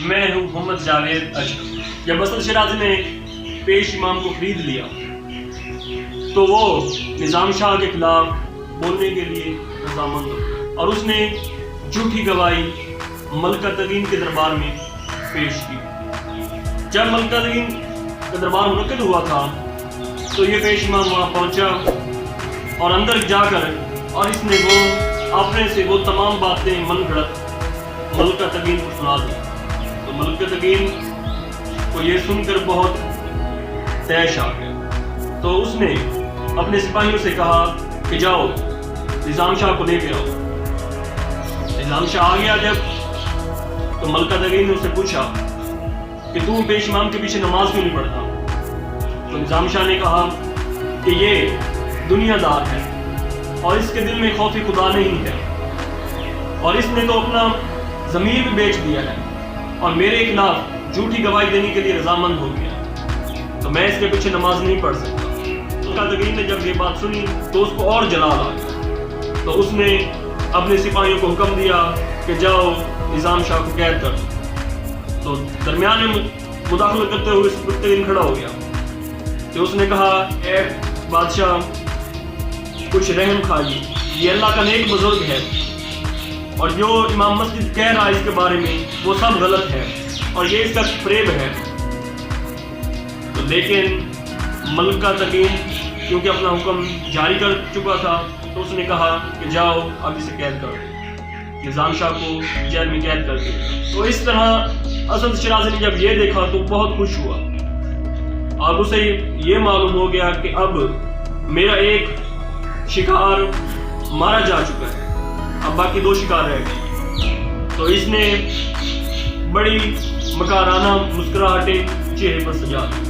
میں ہوں محمد جاوید اشرف۔ جب اسد شیرازی نے پیش امام کو خرید لیا تو وہ نظام شاہ کے خلاف بولنے کے لیے رضامند ہو اور اس نے جھوٹی گواہی ملکہ تغین کے دربار میں پیش کی۔ جب ملکہ تغین کا دربار منعقد ہوا تھا تو یہ پیش امام وہاں پہنچا اور اندر جا کر اور اس نے وہ اپنے سے وہ تمام باتیں من گھڑت ملکہ تغین کو سنا دی۔ تو ملکہ تغین کو یہ سن کر بہت طیش آ گیا، تو اس نے اپنے سپاہیوں سے کہا کہ جاؤ نظام شاہ کو لے کے آؤ۔ نظام شاہ آ گیا جب تو ملکہ تغین نے اسے پوچھا کہ تم پیش امام کے پیچھے نماز کیوں نہیں پڑھتا؟ تو نظام شاہ نے کہا کہ یہ دنیا دار ہے اور اس کے دل میں خوف خدا نہیں ہے اور اس نے تو اپنا ضمیر بھی بیچ دیا ہے اور میرے خلاف جھوٹی گواہی دینے کے لیے رضامند ہو گیا، تو میں اس کے پیچھے نماز نہیں پڑھ سکتا۔ ملکہ تغین نے جب یہ بات سنی تو اس کو اور جلال آ گیا، تو اس نے اپنے سپاہیوں کو حکم دیا کہ جاؤ نظام شاہ کو قید کر دو۔ تو درمیان میں مداخلت کرتے ہوئے ملکہ تغین کھڑا ہو گیا کہ اس نے کہا اے بادشاہ کچھ رحم کھائیے، یہ اللہ کا نیک بزرگ ہے اور جو امام مسجد کہہ رہا ہے اس کے بارے میں وہ سب غلط ہے اور یہ اس کا فریب ہے۔ تو لیکن ملکہ تغین کیونکہ اپنا حکم جاری کر چکا تھا تو اس نے کہا کہ جاؤ اب اسے قید کرو، نظام شاہ کو جیل میں قید کر دیا۔ تو اس طرح اسد شیرازی نے جب یہ دیکھا تو بہت خوش ہوا اور اسے یہ معلوم ہو گیا کہ اب میرا ایک شکار مارا جا چکا ہے، اب باقی 2 شکار رہ گئے۔ تو اس نے بڑی مکارانہ مسکراہٹیں چہرے پر سجا دی۔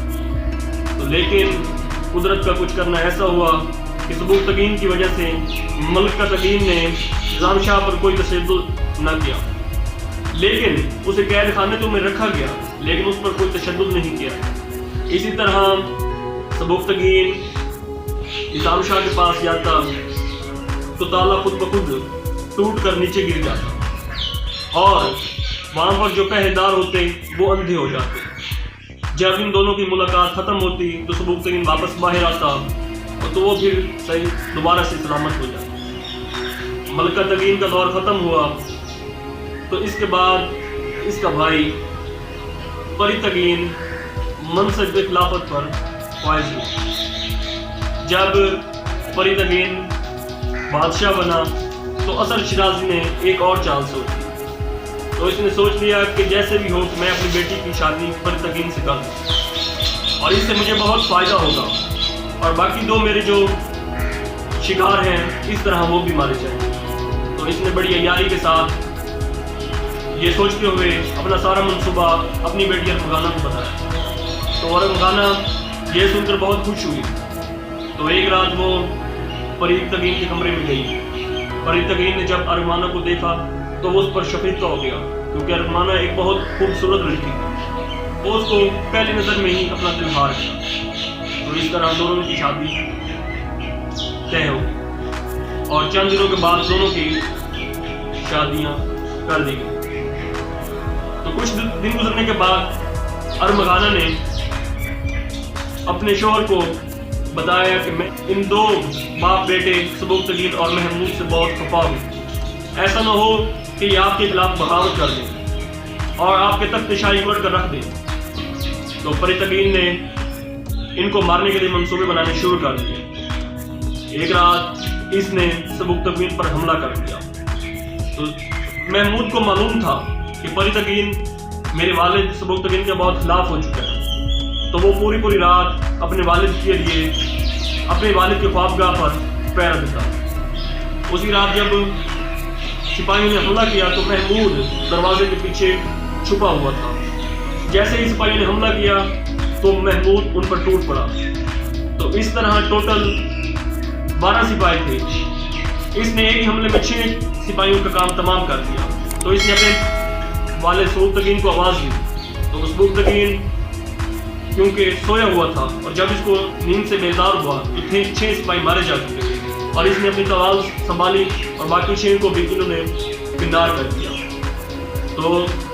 تو لیکن قدرت کا کچھ کرنا ایسا ہوا کہ سبکتگین کی وجہ سے ملکہ تغین نے نظام شاہ پر کوئی تشدد نہ کیا، لیکن اسے قید خانے تو میں رکھا گیا لیکن اس پر کوئی تشدد نہیں کیا۔ اسی طرح سبکتگین نظام شاہ کے پاس جاتا تو تالا خود بخود ٹوٹ کر نیچے گر جاتا اور وہاں پر جو پہرےدار ہوتے وہ اندھے ہو جاتے۔ جب ان دونوں کی ملاقات ختم ہوتی تو سبکتگین واپس باہر آتا تو وہ پھر صحیح دوبارہ سے سلامت ہو جاتا۔ ملکہ تغین کا دور ختم ہوا تو اس کے بعد اس کا بھائی پری تغین منصب خلافت پر فائز ہوا۔ جب پری تغین بادشاہ بنا تو اسد شیرازی نے ایک اور چال سوچی، تو اس نے سوچ لیا کہ جیسے بھی ہو میں اپنی بیٹی کی شادی پری تغین سے کر دوں اور اس سے مجھے بہت فائدہ ہوگا اور باقی 2 میرے جو شکار ہیں اس طرح وہ بھی مارے جائیں۔ تو اس نے بڑی عیاری کے ساتھ یہ سوچتے ہوئے اپنا سارا منصوبہ اپنی بیٹی ارمغانہ کو بتایا۔ تو ارمغانہ یہ سن کر بہت خوش ہوئی، تو ایک رات وہ پری تغین کے کمرے میں گئی۔ پری تغین نے جب ارمغانہ کو دیکھا تو وہ اس پر شفقت ہو گیا کیونکہ ارمغانہ ایک بہت خوبصورت لڑکی تھی، وہ اس کو پہلی نظر میں ہی اپنا دل ہار گیا۔ تو اس طرح دونوں کی شادی طے ہو گئی اور چند دنوں کے بعد دونوں کی شادیاں کر دی گئی۔ تو کچھ دن گزرنے کے بعد ارمغانہ نے اپنے شوہر کو بتایا کہ میں ان 2 باپ بیٹے سبکتگین اور محمود سے بہت خفا ہوں، ایسا نہ ہو کہ یہ آپ کے خلاف بغاوت کر دیں اور آپ کے تخت شاہی کو کر رکھ دیں۔ تو پری تغین نے ان کو مارنے کے لیے منصوبے بنانے شروع کر دیے۔ ایک رات اس نے سبکتگین پر حملہ کر دیا۔ تو محمود کو معلوم تھا کہ پری تغین میرے والد سبکتگین کے بہت خلاف ہو چکا ہے، تو وہ پوری رات اپنے والد کے لیے اپنے والد کے خوابگاہ پر پہرا دیتا۔ اسی رات جب سپاہیوں نے حملہ کیا تو محمود دروازے کے پیچھے چھپا ہوا تھا۔ جیسے ہی سپاہیوں نے حملہ کیا تو محمود ان پر ٹوٹ پڑا۔ تو اس طرح ٹوٹل 12 سپاہی تھے، اس نے ایک ہی حملے میں 6 سپاہیوں کا کام تمام کر دیا۔ تو اس نے اپنے والد سبکتگین کو آواز دی، تو سبکتگین کیونکہ سویا ہوا تھا اور جب اس کو نیند سے بیدار ہوا تو 6 سپاہی مارے جا چکے تھے اور اس نے اپنی تلوار سنبھالی اور باقی 6 کو بھی انہوں نے پنڈار کر دیا۔ تو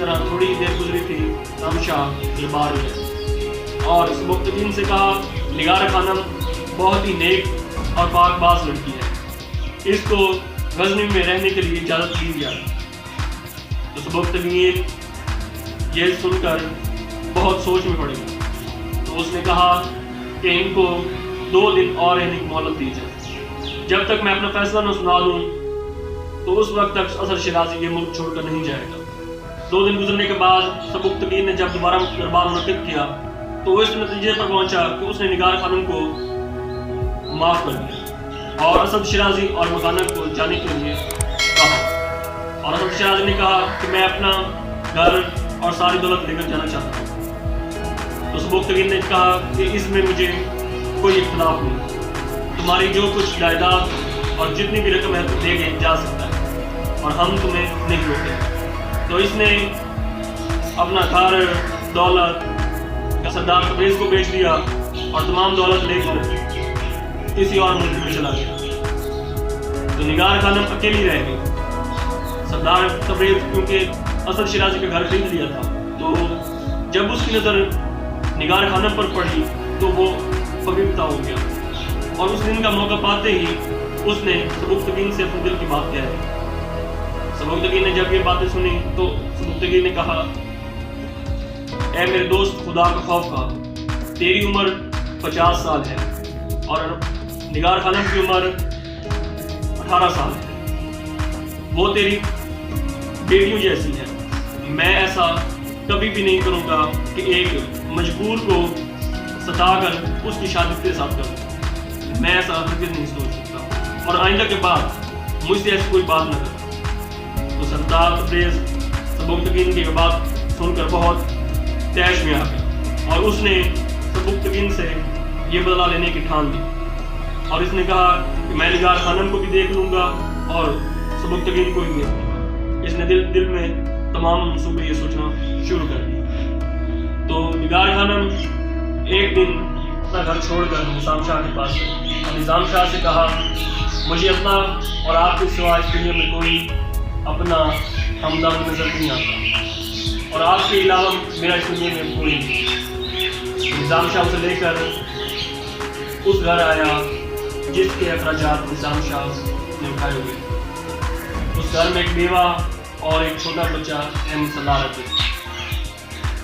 طرح تھوڑی دیر گزری تھی نظام شاہ دربار میں اور سبکتگین سے کہا نگار خانم بہت ہی نیک اور پاک باز لڑکی ہے، اس کو غزنی میں رہنے کے لیے اجازت دی جائے۔ تو سبکتگین یہ سن کر بہت سوچ میں پڑ گئی، تو اس نے کہا کہ ان کو 2 دن اور رہنے کی مہلت دی جائے، جب تک میں اپنا فیصلہ نہ سنا دوں تو اس وقت تک اسد شیرازی یہ ملک چھوڑ کر نہیں جائے گا۔ 2 دن گزرنے کے بعد سبکتگین نے جب دوبارہ دربار منعقد کیا تو وہ اس نتیجے پر پہنچا کہ اس نے نگار خانم کو معاف کر دیا اور اسد شیرازی اور مکانہ کو جانے کے لیے کہا، اور اسد شیرازی نے کہا کہ میں اپنا گھر اور ساری دولت لے کر جانا چاہتا ہوں۔ تو سبکتگین نے کہا کہ اس میں مجھے کوئی اختلاف نہیں، تمہاری جو کچھ جائیداد اور جتنی بھی رقم ہے لے کے جا سکتا ہے اور ہم تمہیں نہیں روکیں۔ تو اس نے اپنا گھر دولت سردار تبریز کو بیچ دیا اور تمام دولت لے کر کسی اور ملک میں چلا گیا۔ تو نگار خانم اکیلی رہ گئی۔ سردار تبریز کیونکہ اسد شیرازی کا گھر خرید لیا تھا، تو جب اس کی نظر نگار خانم پر پڑی تو وہ فریفتہ ہو گیا اور اس دن کا موقع پاتے ہی اس نے سبکتگین سے اپنے دل کی بات کہہ دی۔ سبکتگین نے جب یہ باتیں سنی تو سبکتگین نے کہا اے میرے دوست خدا کا خوف کھا، تیری عمر 50 سال ہے اور نگار خانم کی عمر 18 سال ہے، وہ تیری بیٹیوں جیسی ہے، میں ایسا کبھی بھی نہیں کروں گا کہ ایک مجبور کو ستا کر اس کی شادی کے ساتھ کروں، میں ایسا ہرگز نہیں سوچ سکتا اور آئندہ کے بعد مجھ سے ایسی کوئی بات نہ کرنا۔ تو سردار تبریز سبکتگین کی بات سن کر بہت تیش میں آ گیا اور اس نے سبکتگین سے یہ بدلہ لینے کی ٹھان لی اور اس نے کہا کہ میں نگار خانم کو بھی دیکھ لوں گا اور سبکتگین کو بھی دیکھ لوں گا۔ اس نے دل میں تمام منصوبے یہ سوچنا شروع کر دی۔ تو نگار خانم ایک دن اپنا گھر چھوڑ کر نظام شاہ کے پاس گئی اور نظام شاہ سے کہا مجھے اپنا اور آپ کے سوا اس دنیا میں کوئی اپنا ہمدرد نظر نہیں آتا اور آپ کے علاوہ میرا اس دنیا میں کوئی نہیں۔ نظام شاہ سے لے کر اس گھر آیا جس کے اخراجات نظام شاہ نے اٹھائے ہوئے۔ اس گھر میں ایک بیوہ اور ایک چھوٹا بچہ اہم صلاح رہتے تھے۔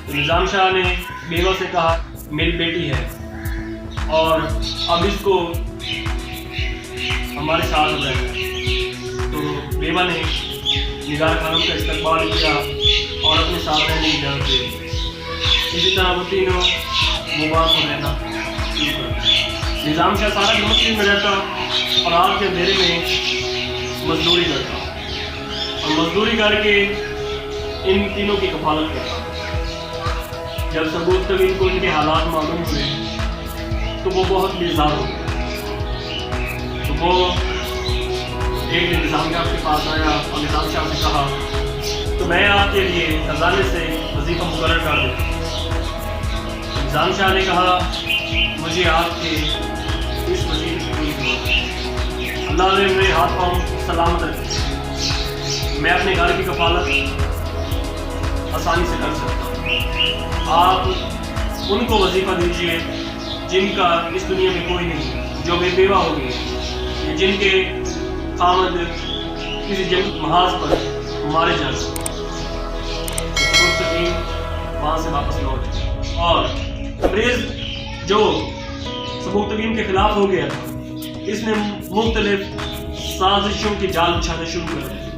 تو نظام شاہ نے بیوہ سے کہا میری بیٹی ہے اور اب اس کو ہمارے ساتھ رہنا ہے۔ تو بیوہ نے نگار خانم کا استقبال کیا اور اپنے ساتھ رہنے کی اجازت دے دی۔ اسی طرح وہ تینوں وہاں پر رہنا شروع کر دیا۔ نظام شاہ سارا مسجد میں رہتا اور رات کے اندھیرے میں مزدوری کرتا اور مزدوری کر کے ان تینوں کی کفالت کرتا۔ جب سبکتگین کو ان کے حالات معلوم ہوئے تو وہ بہت بیزار ہو گئے۔ تو وہ ایک دن نظام شاہ کے پاس آیا اور نظام شاہ سے کہا تو میں آپ کے لیے خزانے سے وظیفہ مقرر کر دوں۔ نظام شاہ نے کہا مجھے آپ کے اس وظیفے کی کوئی ضرورت نہیں، اللہ نے میرے ہاتھ پاؤں سلامت رکھے، میں اپنے گھر کی کفالت آسانی سے کر سکتا ہوں۔ آپ ان کو وظیفہ دیجیے جن کا اس دنیا میں کوئی نہیں، جو بے بیوہ ہو گئے، جن کے خامد کسی جنگ محاذ پر مارے جا سکتے۔ وہاں سے واپس لوٹ گئے اور تبریز جو سبکتگین کے خلاف ہو گیا تھا، اس نے مختلف سازشوں کے جال بچھانے شروع کر دیے